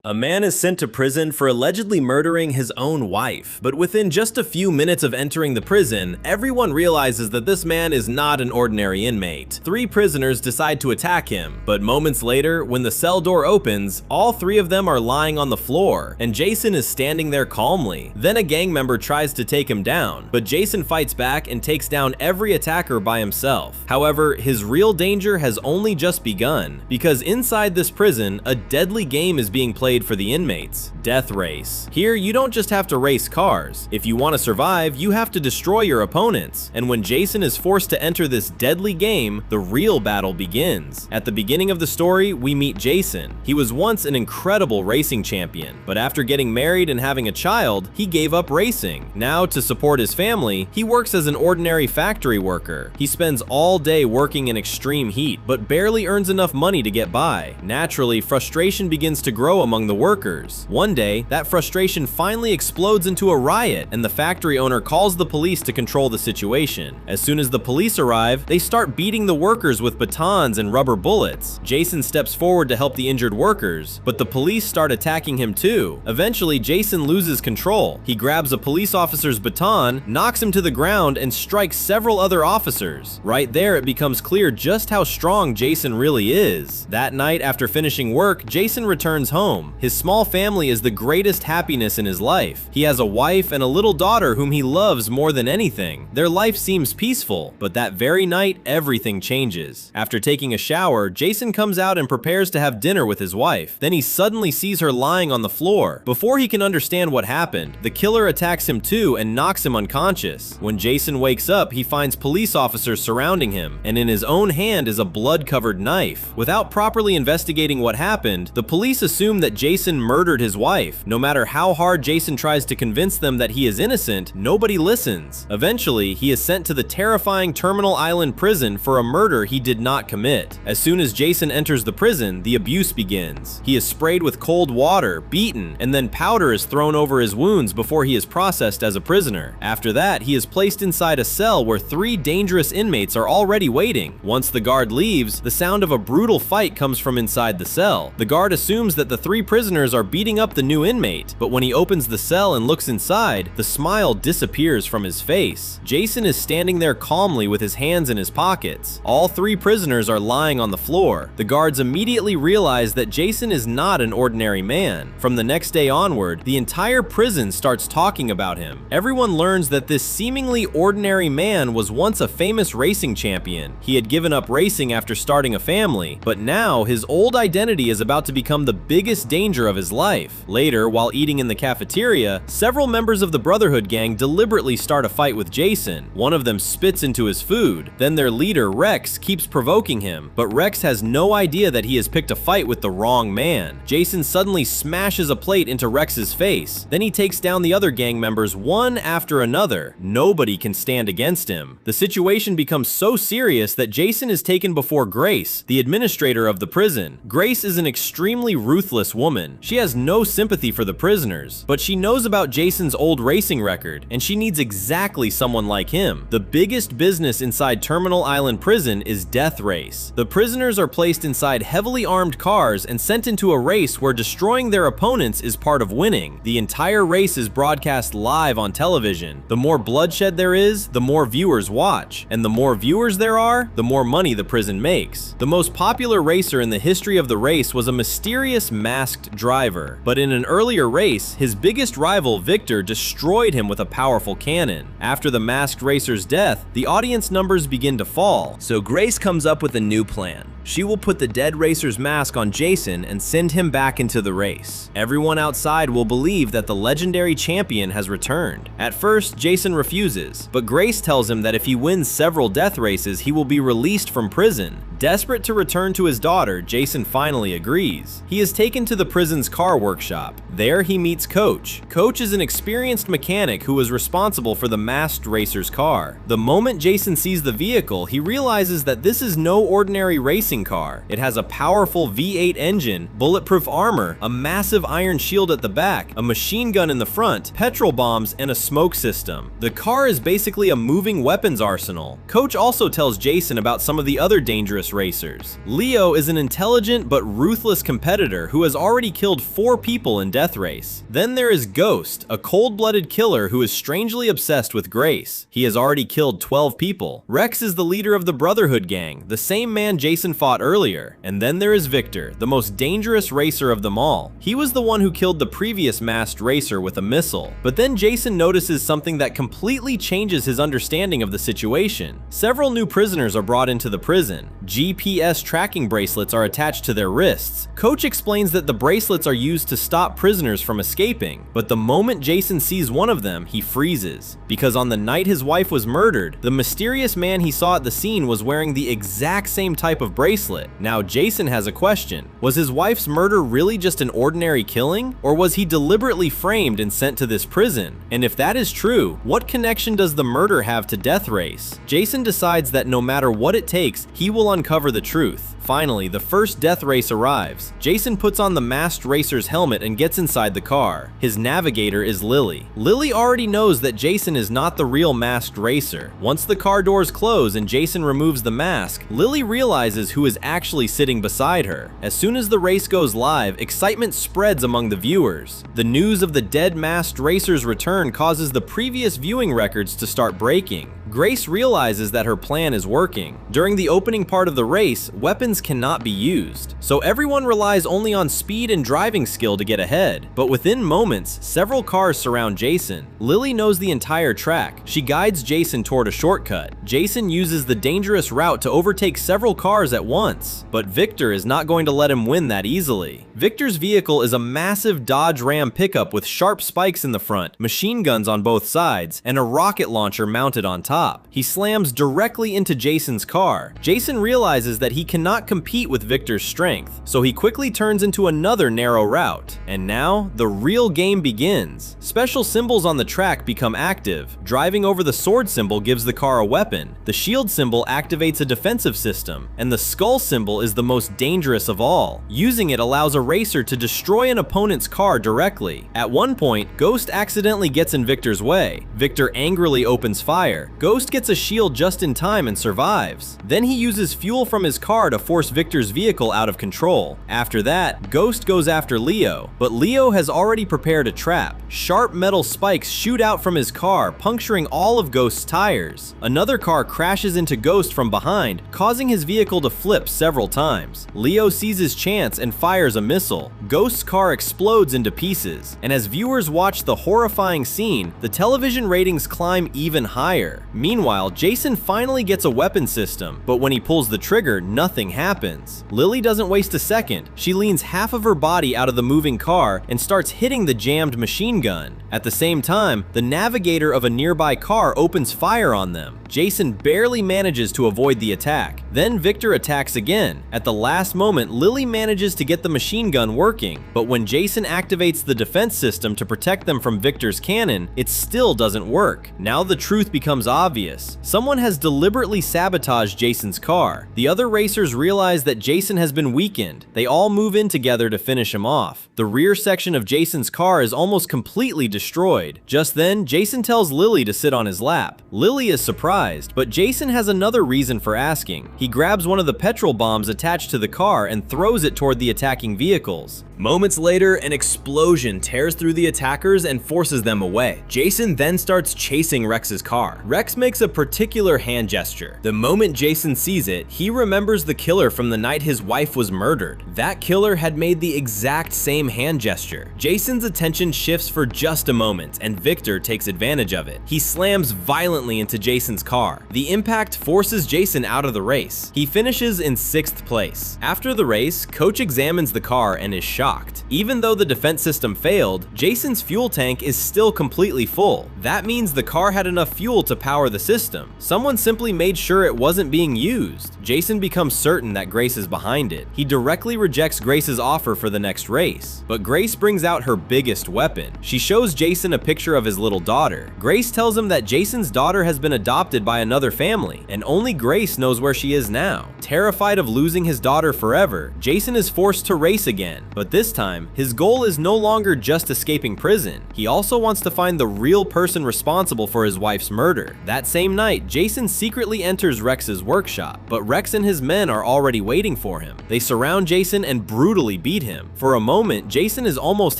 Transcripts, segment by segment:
A man is sent to prison for allegedly murdering his own wife, but within just a few minutes of entering the prison, everyone realizes that this man is not an ordinary inmate. 3 prisoners decide to attack him, but moments later, when the cell door opens, all 3 of them are lying on the floor, and Jason is standing there calmly. Then a gang member tries to take him down, but Jason fights back and takes down every attacker by himself. However, his real danger has only just begun, because inside this prison, a deadly game is being played for the inmates: Death Race. Here, you don't just have to race cars. If you want to survive, you have to destroy your opponents. And when Jason is forced to enter this deadly game, the real battle begins. At the beginning of the story, we meet Jason. He was once an incredible racing champion, but after getting married and having a child, he gave up racing. Now, to support his family, he works as an ordinary factory worker. He spends all day working in extreme heat, but barely earns enough money to get by. Naturally, frustration begins to grow among the workers. One day, that frustration finally explodes into a riot, and the factory owner calls the police to control the situation. As soon as the police arrive, they start beating the workers with batons and rubber bullets. Jason steps forward to help the injured workers, but the police start attacking him too. Eventually, Jason loses control. He grabs a police officer's baton, knocks him to the ground, and strikes several other officers. Right there, it becomes clear just how strong Jason really is. That night, after finishing work, Jason returns home. His small family is the greatest happiness in his life. He has a wife and a little daughter whom he loves more than anything. Their life seems peaceful, but that very night, everything changes. After taking a shower, Jason comes out and prepares to have dinner with his wife. Then he suddenly sees her lying on the floor. Before he can understand what happened, the killer attacks him too and knocks him unconscious. When Jason wakes up, he finds police officers surrounding him, and in his own hand is a blood-covered knife. Without properly investigating what happened, the police assume that Jason murdered his wife. No matter how hard Jason tries to convince them that he is innocent, nobody listens. Eventually, he is sent to the terrifying Terminal Island prison for a murder he did not commit. As soon as Jason enters the prison, the abuse begins. He is sprayed with cold water, beaten, and then powder is thrown over his wounds before he is processed as a prisoner. After that, he is placed inside a cell where 3 dangerous inmates are already waiting. Once the guard leaves, the sound of a brutal fight comes from inside the cell. The guard assumes that the 3 prisoners are beating up the new inmate, but when he opens the cell and looks inside, the smile disappears from his face. Jason is standing there calmly with his hands in his pockets. All 3 prisoners are lying on the floor. The guards immediately realize that Jason is not an ordinary man. From the next day onward, the entire prison starts talking about him. Everyone learns that this seemingly ordinary man was once a famous racing champion. He had given up racing after starting a family, but now his old identity is about to become the biggest danger of his life. Later, while eating in the cafeteria, several members of the Brotherhood gang deliberately start a fight with Jason. One of them spits into his food. Then their leader, Rex, keeps provoking him, but Rex has no idea that he has picked a fight with the wrong man. Jason suddenly smashes a plate into Rex's face. Then he takes down the other gang members one after another. Nobody can stand against him. The situation becomes so serious that Jason is taken before Grace, the administrator of the prison. Grace is an extremely ruthless woman. She has no sympathy for the prisoners, but she knows about Jason's old racing record, and she needs exactly someone like him. The biggest business inside Terminal Island Prison is Death Race. The prisoners are placed inside heavily armed cars and sent into a race where destroying their opponents is part of winning. The entire race is broadcast live on television. The more bloodshed there is, the more viewers watch, and the more viewers there are, the more money the prison makes. The most popular racer in the history of the race was a mysterious masked driver, but in an earlier race, his biggest rival, Victor, destroyed him with a powerful cannon. After the masked racer's death, the audience numbers begin to fall, so Grace comes up with a new plan. She will put the dead racer's mask on Jason and send him back into the race. Everyone outside will believe that the legendary champion has returned. At first, Jason refuses, but Grace tells him that if he wins several death races, he will be released from prison. Desperate to return to his daughter, Jason finally agrees. He is taken to the prison's car workshop. There he meets Coach. Coach is an experienced mechanic who was responsible for the masked racer's car. The moment Jason sees the vehicle, he realizes that this is no ordinary racing racing car. It has a powerful V8 engine, bulletproof armor, a massive iron shield at the back, a machine gun in the front, petrol bombs, and a smoke system. The car is basically a moving weapons arsenal. Coach also tells Jason about some of the other dangerous racers. Leo is an intelligent but ruthless competitor who has already killed 4 people in Death Race. Then there is Ghost, a cold-blooded killer who is strangely obsessed with Grace. He has already killed 12 people. Rex is the leader of the Brotherhood gang, the same man Jason fought earlier. And then there is Victor, the most dangerous racer of them all. He was the one who killed the previous masked racer with a missile. But then Jason notices something that completely changes his understanding of the situation. Several new prisoners are brought into the prison. GPS tracking bracelets are attached to their wrists. Coach explains that the bracelets are used to stop prisoners from escaping, but the moment Jason sees one of them, he freezes. Because on the night his wife was murdered, the mysterious man he saw at the scene was wearing the exact same type of bracelet. Now Jason has a question. Was his wife's murder really just an ordinary killing? Or was he deliberately framed and sent to this prison? And if that is true, what connection does the murder have to Death Race? Jason decides that no matter what it takes, he will uncover the truth. Finally, the first Death Race arrives. Jason puts on the masked racer's helmet and gets inside the car. His navigator is Lily. Lily already knows that Jason is not the real masked racer. Once the car doors close and Jason removes the mask, Lily realizes who is actually sitting beside her. As soon as the race goes live, excitement spreads among the viewers. The news of the dead masked racer's return causes the previous viewing records to start breaking. Grace realizes that her plan is working. During the opening part of the race, weapons cannot be used, so everyone relies only on speed and driving skill to get ahead. But within moments, several cars surround Jason. Lily knows the entire track. She guides Jason toward a shortcut. Jason uses the dangerous route to overtake several cars at once, but Victor is not going to let him win that easily. Victor's vehicle is a massive Dodge Ram pickup with sharp spikes in the front, machine guns on both sides, and a rocket launcher mounted on top. He slams directly into Jason's car. Jason realizes that he cannot compete with Victor's strength, so he quickly turns into another narrow route. And now, the real game begins. Special symbols on the track become active. Driving over the sword symbol gives the car a weapon. The shield symbol activates a defensive system, and the skull symbol is the most dangerous of all. Using it allows a racer to destroy an opponent's car directly. At one point, Ghost accidentally gets in Victor's way. Victor angrily opens fire. Ghost gets a shield just in time and survives. Then he uses fuel from his car to force Victor's vehicle out of control. After that, Ghost goes after Leo, but Leo has already prepared a trap. Sharp metal spikes shoot out from his car, puncturing all of Ghost's tires. Another car crashes into Ghost from behind, causing his vehicle to flip several times. Leo sees his chance and fires a missile. Ghost's car explodes into pieces, and as viewers watch the horrifying scene, the television ratings climb even higher. Meanwhile, Jason finally gets a weapon system, but when he pulls the trigger, nothing happens. Lily doesn't waste a second. She leans half of her body out of the moving car and starts hitting the jammed machine gun. At the same time, the navigator of a nearby car opens fire on them. Jason barely manages to avoid the attack. Then Victor attacks again. At the last moment, Lily manages to get the machine gun working, but when Jason activates the defense system to protect them from Victor's cannon, it still doesn't work. Now the truth becomes obvious. Someone has deliberately sabotaged Jason's car. The other racers realize that Jason has been weakened. They all move in together to finish him off. The rear section of Jason's car is almost completely destroyed. Just then, Jason tells Lily to sit on his lap. Lily is surprised, but Jason has another reason for asking. He grabs one of the petrol bombs attached to the car and throws it toward the attacking vehicles. Moments later, an explosion tears through the attackers and forces them away. Jason then starts chasing Rex's car. Rex makes a particular hand gesture. The moment Jason sees it, he remembers the killer from the night his wife was murdered. That killer had made the exact same hand gesture. Jason's attention shifts for just a moment, and Victor takes advantage of it. He slams violently into Jason's car. The impact forces Jason out of the race. He finishes in 6th place. After the race, Coach examines the car and is shocked. shocked. Even though the defense system failed, Jason's fuel tank is still completely full. That means the car had enough fuel to power the system. Someone simply made sure it wasn't being used. Jason becomes certain that Grace is behind it. He directly rejects Grace's offer for the next race, but Grace brings out her biggest weapon. She shows Jason a picture of his little daughter. Grace tells him that Jason's daughter has been adopted by another family, and only Grace knows where she is now. Terrified of losing his daughter forever, Jason is forced to race again, but this time, his goal is no longer just escaping prison. He also wants to find the real person responsible for his wife's murder. That same night, Jason secretly enters Rex's workshop, but Rex and his men are already waiting for him. They surround Jason and brutally beat him. For a moment, Jason is almost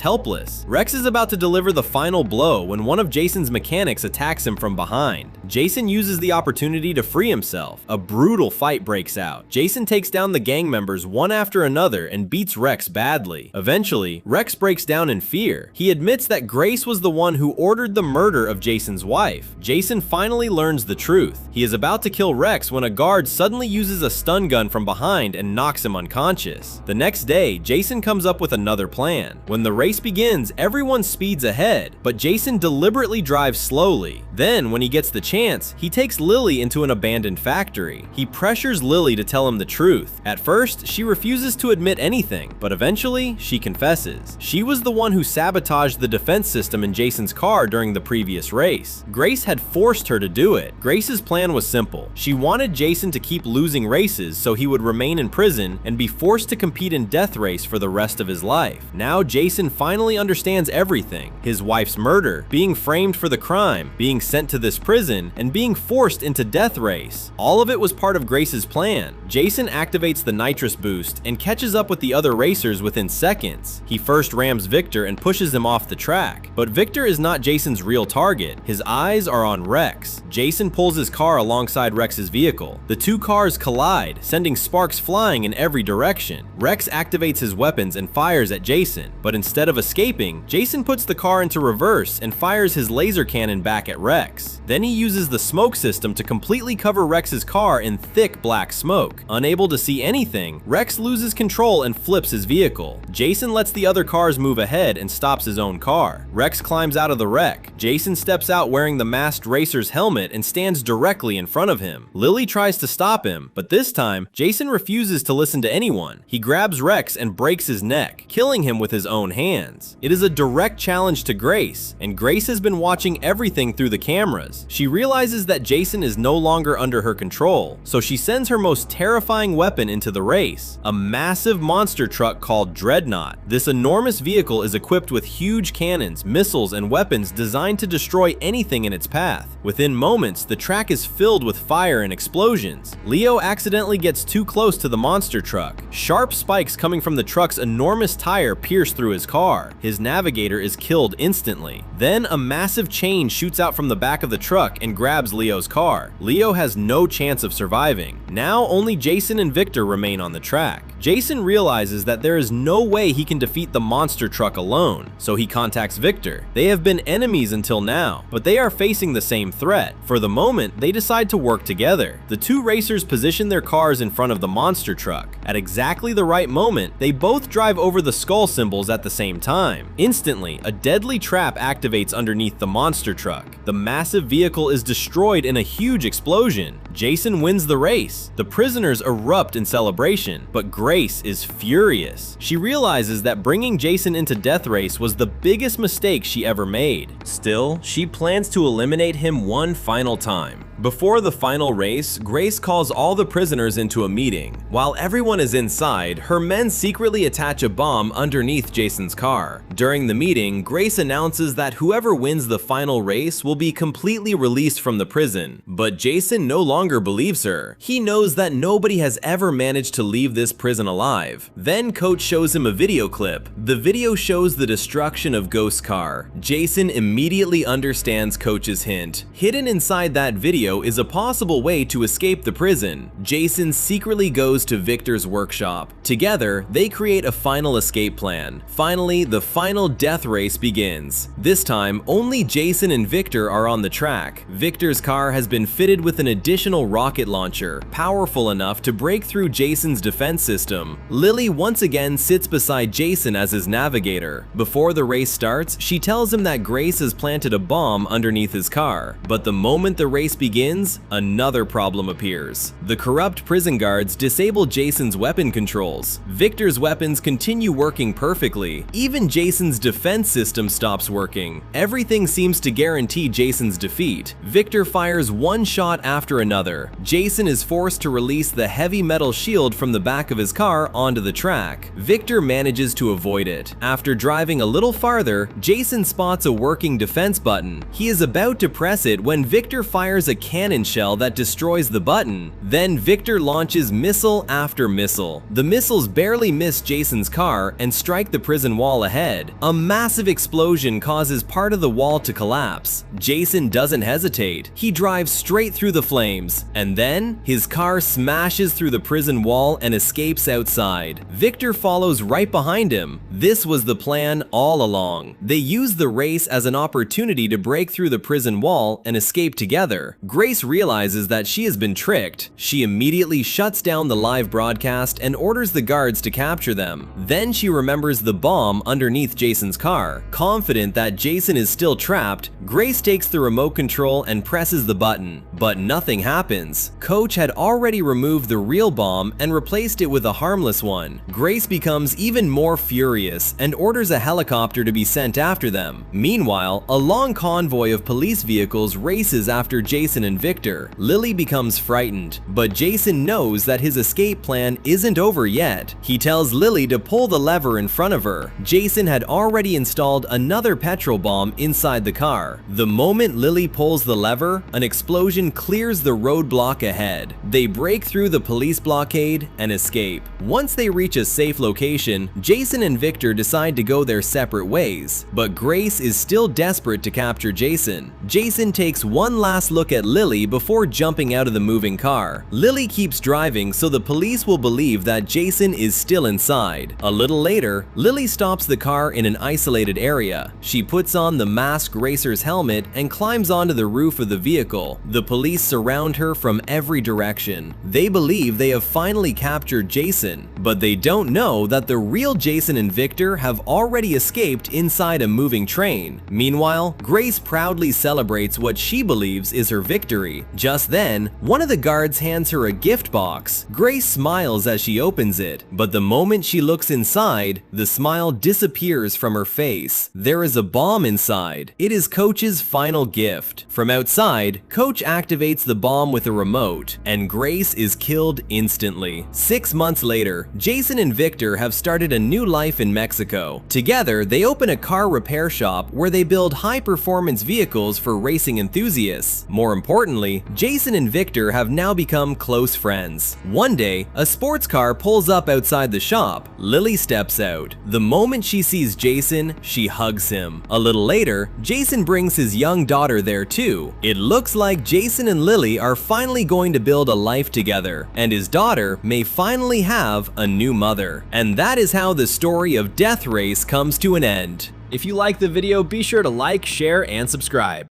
helpless. Rex is about to deliver the final blow when one of Jason's mechanics attacks him from behind. Jason uses the opportunity to free himself. A brutal fight breaks out. Jason takes down the gang members one after another and beats Rex badly. Eventually, Rex breaks down in fear. He admits that Grace was the one who ordered the murder of Jason's wife. Jason finally learns the truth. He is about to kill Rex when a guard suddenly uses a stun gun from behind and knocks him unconscious. The next day, Jason comes up with another plan. When the race begins, everyone speeds ahead, but Jason deliberately drives slowly. Then, when he gets the chance, he takes Lily into an abandoned factory. He pressures Lily to tell him the truth. At first, she refuses to admit anything, but eventually, she confesses. She was the one who sabotaged the defense system in Jason's car during the previous race. Grace had forced her to do it. Grace's plan was simple. She wanted Jason to keep losing races so he would remain in prison and be forced to compete in death race for the rest of his life. Now Jason finally understands everything. His wife's murder, being framed for the crime, being sent to this prison, and being forced into death race. All of it was part of Grace's plan. Jason activates the nitrous boost and catches up with the other racers within seconds. He first rams Victor and pushes him off the track, but Victor is not Jason's real target. His eyes are on Rex. Jason pulls his car alongside Rex's vehicle. The two cars collide, sending sparks flying in every direction. Rex activates his weapons and fires at Jason, but instead of escaping, Jason puts the car into reverse and fires his laser cannon back at Rex. Then he uses the smoke system to completely cover Rex's car in thick black smoke. Unable to see anything, Rex loses control and flips his vehicle. Jason lets the other cars move ahead and stops his own car. Rex climbs out of the wreck. Jason steps out wearing the masked racer's helmet and stands directly in front of him. Lily tries to stop him, but this time, Jason refuses to listen to anyone. He grabs Rex and breaks his neck, killing him with his own hands. It is a direct challenge to Grace, and Grace has been watching everything through the cameras. She realizes that Jason is no longer under her control, so she sends her most terrifying weapon into the race, a massive monster truck called Dreadnought. This enormous vehicle is equipped with huge cannons, missiles, and weapons designed to destroy anything in its path. Within moments, the track is filled with fire and explosions. Leo accidentally gets too close to the monster truck. Sharp spikes coming from the truck's enormous tire pierce through his car. His navigator is killed instantly. Then a massive chain shoots out from the back of the truck and grabs Leo's car. Leo has no chance of surviving. Now only Jason and Victor remain on the track. Jason realizes that there is no way he can defeat the monster truck alone, so he contacts Victor. They have been enemies until now, but they are facing the same threat. For the moment, they decide to work together. The two racers position their cars in front of the monster truck. At exactly the right moment, they both drive over the skull symbols at the same time. Instantly, a deadly trap activates underneath the monster truck. The massive vehicle is destroyed in a huge explosion. Jason wins the race. The prisoners erupt in celebration, but Grace is furious. She realizes that bringing Jason into death race was the biggest mistake she ever made. Still, she plans to eliminate him one final time. Before the final race, Grace calls all the prisoners into a meeting. While everyone is inside, her men secretly attach a bomb underneath Jason's car. During the meeting, Grace announces that whoever wins the final race will be completely released from the prison. But Jason no longer believes her. He knows that nobody has ever managed to leave this prison alive. Then Coach shows him a video clip. The video shows the destruction of Ghost's car. Jason immediately understands Coach's hint. Hidden inside that video video is a possible way to escape the prison. Jason secretly goes to Victor's workshop. Together, they create a final escape plan. Finally, the final death race begins. This time, only Jason and Victor are on the track. Victor's car has been fitted with an additional rocket launcher, powerful enough to break through Jason's defense system. Lily once again sits beside Jason as his navigator. Before the race starts, she tells him that Grace has planted a bomb underneath his car. But the moment the race begins, another problem appears. The corrupt prison guards disable Jason's weapon controls. Victor's weapons continue working perfectly. Even Jason's defense system stops working. Everything seems to guarantee Jason's defeat. Victor fires one shot after another. Jason is forced to release the heavy metal shield from the back of his car onto the track. Victor manages to avoid it. After driving a little farther, Jason spots a working defense button. He is about to press it when Victor fires a cannon shell that destroys the button. Then Victor launches missile after missile. The missiles barely miss Jason's car and strike the prison wall ahead. A massive explosion causes part of the wall to collapse. Jason doesn't hesitate. He drives straight through the flames, and then his car smashes through the prison wall and escapes outside. Victor follows right behind him. This was the plan all along. They used the race as an opportunity to break through the prison wall and escape together. Grace realizes that she has been tricked. She immediately shuts down the live broadcast and orders the guards to capture them. Then she remembers the bomb underneath Jason's car. Confident that Jason is still trapped, Grace takes the remote control and presses the button. But nothing happens. Coach had already removed the real bomb and replaced it with a harmless one. Grace becomes even more furious and orders a helicopter to be sent after them. Meanwhile, a long convoy of police vehicles races after Jason and Victor. Lily becomes frightened, but Jason knows that his escape plan isn't over yet. He tells Lily to pull the lever in front of her. Jason had already installed another petrol bomb inside the car. The moment Lily pulls the lever, an explosion clears the roadblock ahead. They break through the police blockade and escape. Once they reach a safe location, Jason and Victor decide to go their separate ways, but Grace is still desperate to capture Jason. Jason takes one last look at Lily before jumping out of the moving car. Lily keeps driving so the police will believe that Jason is still inside. A little later, Lily stops the car in an isolated area. She puts on the masked racer's helmet and climbs onto the roof of the vehicle. The police surround her from every direction. They believe they have finally captured Jason, but they don't know that the real Jason and Victor have already escaped inside a moving train. Meanwhile, Grace proudly celebrates what she believes is her victory. Just then, one of the guards hands her a gift box. Grace smiles as she opens it, but the moment she looks inside, the smile disappears from her face. There is a bomb inside. It is Coach's final gift. From outside, Coach activates the bomb with a remote, and Grace is killed instantly. 6 months later, Jason and Victor have started a new life in Mexico. Together, they open a car repair shop where they build high-performance vehicles for racing enthusiasts. More importantly, Jason and Victor have now become close friends. One day, a sports car pulls up outside the shop. Lily steps out. The moment she sees Jason, she hugs him. A little later, Jason brings his young daughter there too. It looks like Jason and Lily are finally going to build a life together, and his daughter may finally have a new mother. And that is how the story of Death Race comes to an end. If you like the video, be sure to like, share, and subscribe.